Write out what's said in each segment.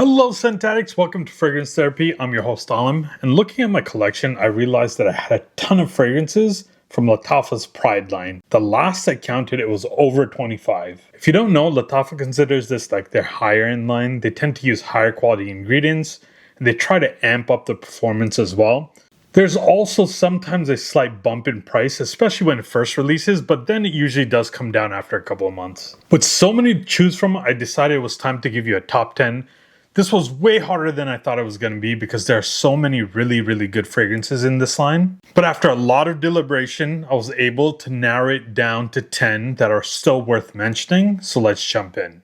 Hello scent addicts, welcome to Fragrance Therapy. I'm your host Alam, and looking at my collection, I realized that I had a ton of fragrances from Lattafa's Pride line. The last I counted, it was over 25. If you don't know, Lattafa considers this like their higher end line. They tend to use higher quality ingredients, and they try to amp up the performance as well. There's also sometimes a slight bump in price, especially when it first releases, but then it usually does come down after a couple of months. With so many to choose from, I decided it was time to give you a top 10. This was way harder than I thought it was going to be because there are so many really good fragrances in this line. But after a lot of deliberation, I was able to narrow it down to 10 that are still worth mentioning, so let's jump in.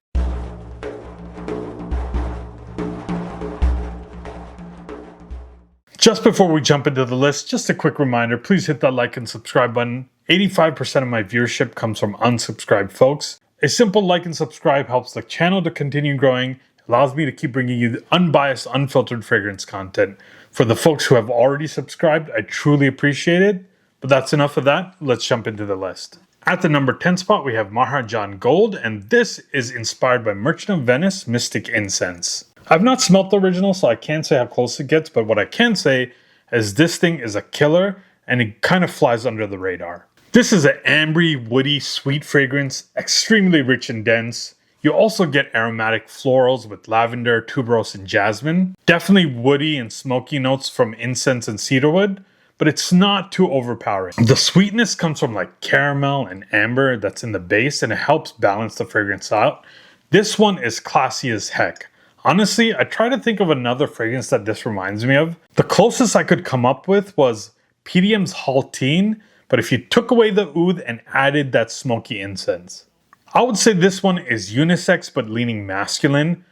Just before we jump into the list, just a quick reminder, please hit that like and subscribe button. 85% of my viewership comes from unsubscribed folks. A simple like and subscribe helps the channel to continue growing, allows me to keep bringing you the unbiased, unfiltered fragrance content. For the folks who have already subscribed, I truly appreciate it. But that's enough of that, let's jump into the list. At the number 10 spot, we have Maharaja Gold, and this is inspired by Merchant of Venice Mystic Incense. I've not smelt the original, so I can't say how close it gets, but what I can say is this thing is a killer, and it kind of flies under the radar. This is an ambery, woody, sweet fragrance, extremely rich and dense. You also get aromatic florals with lavender, tuberose, and jasmine. Definitely woody and smoky notes from incense and cedarwood, but it's not too overpowering. The sweetness comes from like caramel and amber that's in the base, and it helps balance the fragrance out. This one is classy as heck. Honestly, I try to think of another fragrance that this reminds me of. The closest I could come up with was PDM's Haltine, but if you took away the oud and added that smoky incense. I would say this one is unisex but leaning masculine.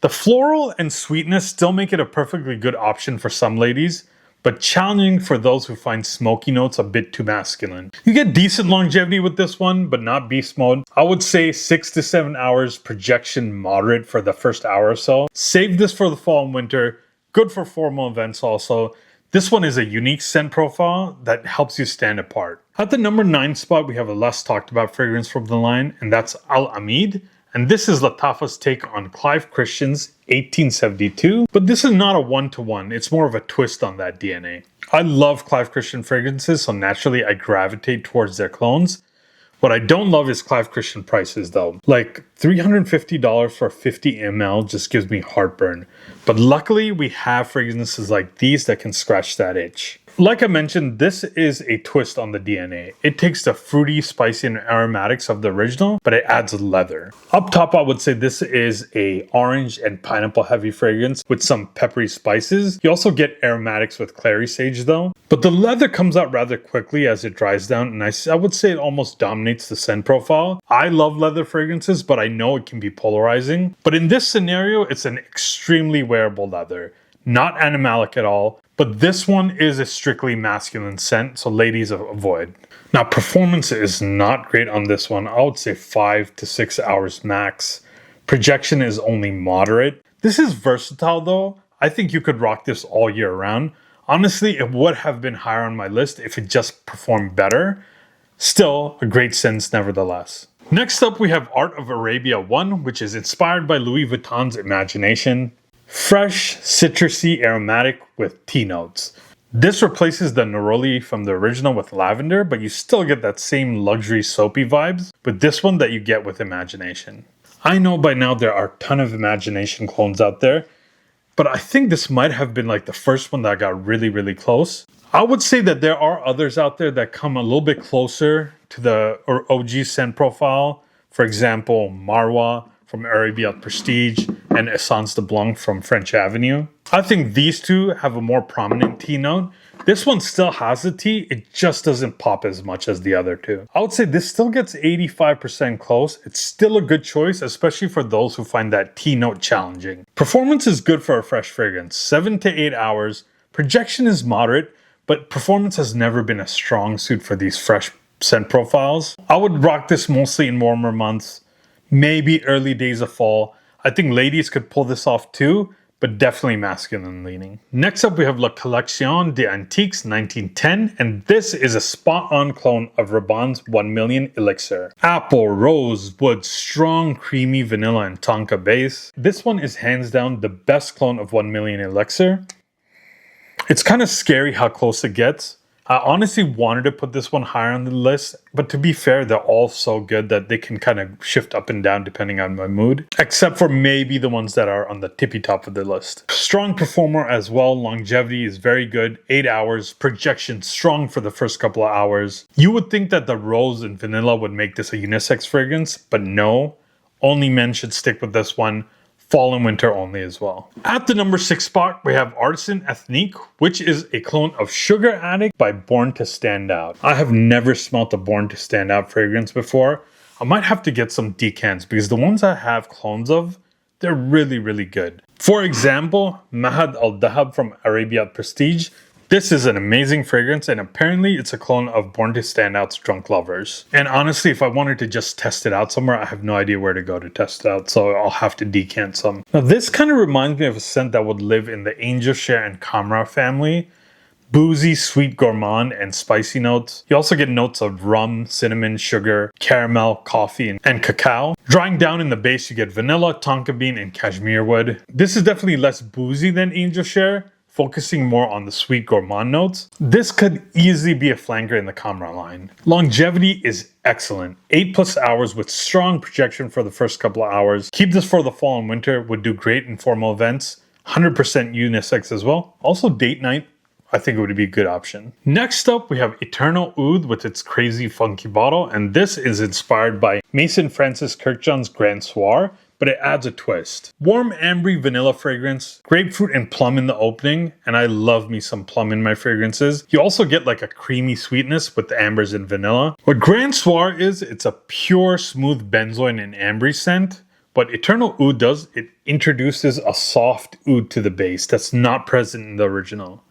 The floral and sweetness still make it a perfectly good option for some ladies, but challenging for those who find smoky notes a bit too masculine. You get decent longevity with this one, but not beast mode. I would say 6 to 7 hours, projection moderate for the first hour or so. Save this for the fall and winter, good for formal events also. This one is a unique scent profile that helps you stand apart. At the number 9 spot, we have a less talked about fragrance from the line, and that's Al Amid. And this is Lattafa's take on Clive Christian's 1872, but this is not a one-to-one, it's more of a twist on that DNA. I love Clive Christian fragrances, so naturally I gravitate towards their clones. What I don't love is Clive Christian prices though. Like $350 for 50 ml just gives me heartburn. But luckily we have fragrances like these that can scratch that itch. Like I mentioned, this is a twist on the DNA. It takes the fruity, spicy, and aromatics of the original, but it adds leather. Up top, I would say this is a orange and pineapple heavy fragrance with some peppery spices. You also get aromatics with clary sage though. But the leather comes out rather quickly as it dries down, and I would say it almost dominates the scent profile. I love leather fragrances, but I know it can be polarizing. But in this scenario, it's an extremely wearable leather. Not animalic at all, but this one is a strictly masculine scent, so ladies avoid. Now, performance is not great on this one. I would say 5 to 6 hours max. Projection is only moderate. This is versatile though. I think you could rock this all year round. Honestly, it would have been higher on my list if it just performed better. Still, a great sense nevertheless. Next up, we have Art of Arabia 1, which is inspired by Louis Vuitton's Imagination. Fresh, citrusy, aromatic with tea notes. This replaces the neroli from the original with lavender, but you still get that same luxury soapy vibes with this one that you get with Imagination. I know by now there are a ton of Imagination clones out there, but I think this might have been like the first one that got really close. I would say that there are others out there that come a little bit closer to the OG scent profile. For example, Marwa from Arabia Prestige and Essence de Blanc from French Avenue. I think these two have a more prominent tea note. This one still has the tea, it just doesn't pop as much as the other two. I would say this still gets 85% close. It's still a good choice, especially for those who find that tea note challenging. Performance is good for a fresh fragrance, 7 to 8 hours. Projection is moderate, but performance has never been a strong suit for these fresh scent profiles. I would rock this mostly in warmer months, maybe early days of fall. I think ladies could pull this off too, but definitely masculine leaning. Next up, we have La Collection d'Antiques 1910, and this is a spot-on clone of Rabanne's 1 Million Elixir. Apple, rose, wood, strong, creamy vanilla and tonka base. This one is hands down the best clone of 1 Million Elixir. It's kind of scary how close it gets. I honestly wanted to put this one higher on the list, but to be fair, they're all so good that they can kind of shift up and down depending on my mood, except for maybe the ones that are on the tippy top of the list. Strong performer as well, longevity is very good, 8 hours, projection strong for the first couple of hours. You would think that the rose and vanilla would make this a unisex fragrance, but no, only men should stick with this one. Fall and winter only as well. At the number 6 spot, we have Artisan Ethnique, which is a clone of Sugar Addict by Born to Stand Out. I have never smelt a Born to Stand Out fragrance before. I might have to get some decants because the ones I have clones of, they're really, really good. For example, Mahad al-Dahab from Arabia Prestige. This is an amazing fragrance, and apparently it's a clone of Born to Stand Out's Drunk Lovers. And honestly, if I wanted to just test it out somewhere, I have no idea where to go to test it out, so I'll have to decant some. Now, this kind of reminds me of a scent that would live in the Angel Share and Kamra family. Boozy, sweet gourmand, and spicy notes. You also get notes of rum, cinnamon, sugar, caramel, coffee, and cacao. Drying down in the base, you get vanilla, tonka bean, and cashmere wood. This is definitely less boozy than Angel Share, focusing more on the sweet gourmand notes. This could easily be a flanker in the Kamra line. Longevity is excellent. 8+ hours with strong projection for the first couple of hours. Keep this for the fall and winter, would do great in formal events. 100% unisex as well. Also date night, I think it would be a good option. Next up, we have Eternal Oud with its crazy funky bottle, and this is inspired by Mason Francis Kirkjohn's Grand Soir, but it adds a twist. Warm ambery vanilla fragrance, grapefruit and plum in the opening, and I love me some plum in my fragrances. You also get like a creamy sweetness with the ambers and vanilla. What Grand Soir is, it's a pure smooth benzoin and ambery scent. What Eternal Oud does, it introduces a soft oud to the base that's not present in the original.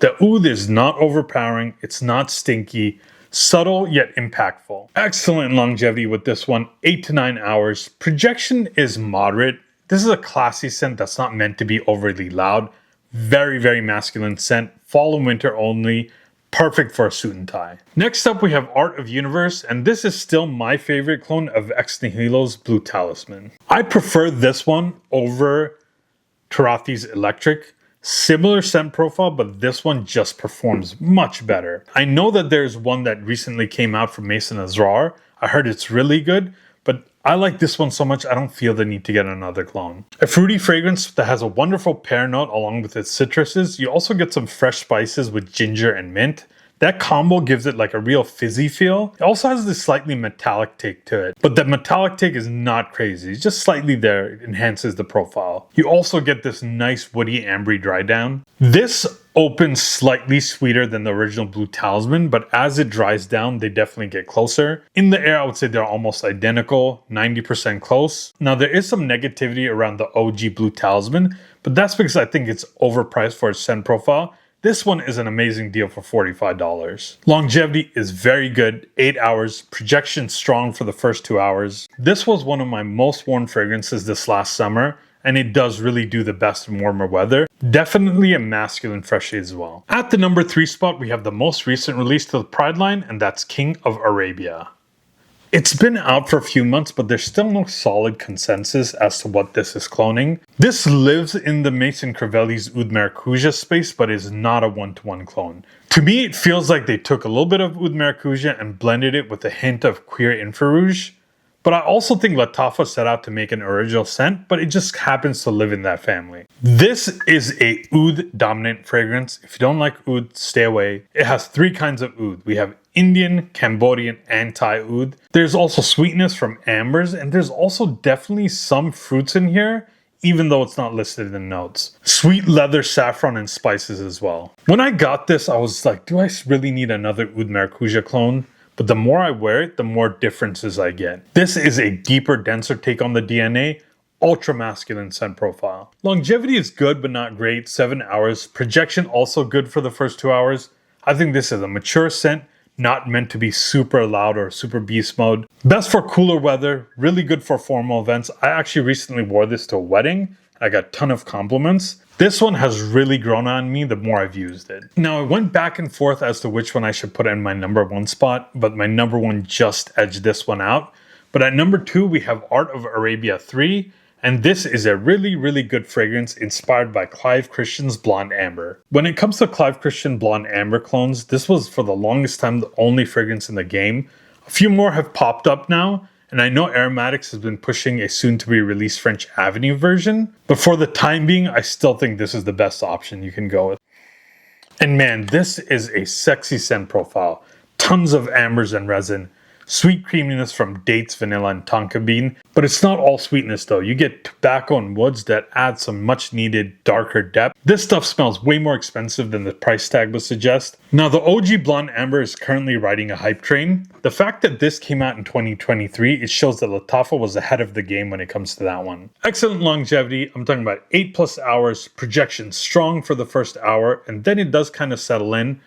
The oud is not overpowering, it's not stinky, subtle yet impactful. Excellent longevity with this one, 8 to 9 hours. Projection is moderate. This is a classy scent that's not meant to be overly loud. Very, very masculine scent. Fall and winter only. Perfect for a suit and tie. Next up, we have Art of Universe, and this is still my favorite clone of Ex Nihilo's Blue Talisman. I prefer this one over Tarathi's Electric. Similar scent profile, but this one just performs much better. I know that there's one that recently came out from Mason Azrar. I heard it's really good, but I like this one so much I don't feel the need to get another clone. A fruity fragrance that has a wonderful pear note along with its citruses. You also get some fresh spices with ginger and mint. That combo gives it like a real fizzy feel. It also has this slightly metallic take to it, but the metallic take is not crazy. It's just slightly there. It enhances the profile. You also get this nice woody ambery dry down. This opens slightly sweeter than the original Blue Talisman, but as it dries down, they definitely get closer. In the air, I would say they're almost identical, 90% close. Now, there is some negativity around the OG Blue Talisman, but that's because I think it's overpriced for its scent profile. This one is an amazing deal for $45. Longevity is very good, 8 hours, projection strong for the first 2 hours. This was one of my most worn fragrances this last summer, and it does really do the best in warmer weather. Definitely a masculine fresh as well. At the number 3 spot, we have the most recent release to the Pride line, and that's King of Arabia. It's been out for a few months, but there's still no solid consensus as to what this is cloning. This lives in the Mason Crivelli's Oud Maracuja space, but is not a one-to-one clone. To me, it feels like they took a little bit of Oud Maracuja and blended it with a hint of Queer Infrarouge. But I also think Lattafa set out to make an original scent, but it just happens to live in that family. This is a oud dominant fragrance. If you don't like oud, stay away. It has 3 kinds of oud. We have Indian, Cambodian, and Thai oud. There's also sweetness from ambers, and there's also definitely some fruits in here, even though it's not listed in the notes. Sweet leather, saffron, and spices as well. When I got this, I was like, do I really need another Oud Maracuja clone? But the more I wear it, the more differences I get. This is a deeper, denser take on the DNA, ultra masculine scent profile. Longevity is good, but not great, 7 hours. Projection also good for the first 2 hours. I think this is a mature scent, not meant to be super loud or super beast mode. Best for cooler weather, really good for formal events. I actually recently wore this to a wedding, I got a ton of compliments. This one has really grown on me the more I've used it. Now, I went back and forth as to which one I should put in my number 1 spot, but my number 1 just edged this one out. But at number 2, we have Art of Arabia 3, and this is a really, really good fragrance inspired by Clive Christian's Blonde Amber. When it comes to Clive Christian Blonde Amber clones, this was for the longest time the only fragrance in the game. A few more have popped up now, and I know Aromatics has been pushing a soon-to-be-released French Avenue version, but for the time being, I still think this is the best option you can go with. And man, this is a sexy scent profile. Tons of ambers and resin. Sweet creaminess from dates, vanilla, and tonka bean. But it's not all sweetness though. You get tobacco and woods that add some much needed darker depth. This stuff smells way more expensive than the price tag would suggest. Now the OG Blonde Amber is currently riding a hype train. The fact that this came out in 2023, it shows that Lattafa was ahead of the game when it comes to that one. Excellent longevity. I'm talking about 8+ hours. Projection strong for the first hour, and then it does kind of settle in.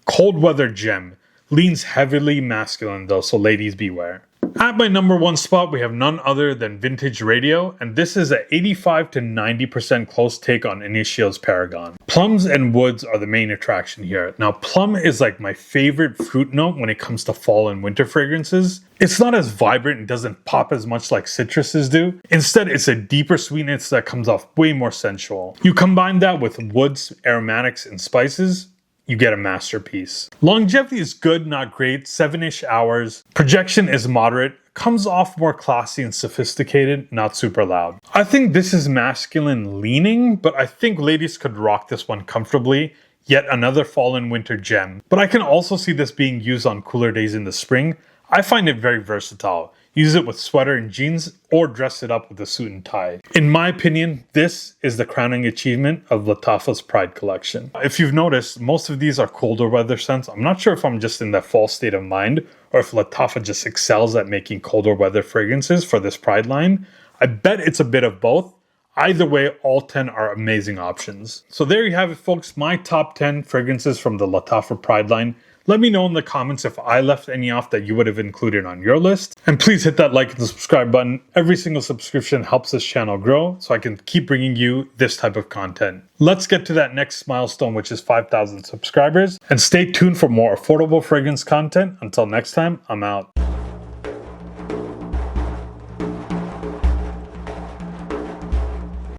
Cold weather gem. Leans heavily masculine though, so ladies beware. At my number 1 spot, we have none other than Vintage Radio, and this is an 85 to 90% close take on Initio's Paragon. Plums and woods are the main attraction here. Now, plum is like my favorite fruit note when it comes to fall and winter fragrances. It's not as vibrant and doesn't pop as much like citruses do. Instead, it's a deeper sweetness that comes off way more sensual. You combine that with woods, aromatics, and spices, you get a masterpiece. Longevity is good, not great, 7-ish hours. Projection is moderate, comes off more classy and sophisticated, not super loud. I think this is masculine leaning, but I think ladies could rock this one comfortably. Yet another fall and winter gem. But I can also see this being used on cooler days in the spring. I find it very versatile. Use it with sweater and jeans or dress it up with a suit and tie. In my opinion, this is the crowning achievement of Lattafa's Pride collection. If you've noticed, most of these are colder weather scents. I'm not sure if I'm just in that fall state of mind or if Lattafa just excels at making colder weather fragrances for this Pride line. I bet it's a bit of both. Either way, all 10 are amazing options. So there you have it, folks. My top 10 fragrances from the Lattafa Pride line. Let me know in the comments if I left any off that you would have included on your list. And please hit that like and subscribe button. Every single subscription helps this channel grow so I can keep bringing you this type of content. Let's get to that next milestone, which is 5,000 subscribers. And stay tuned for more affordable fragrance content. Until next time, I'm out.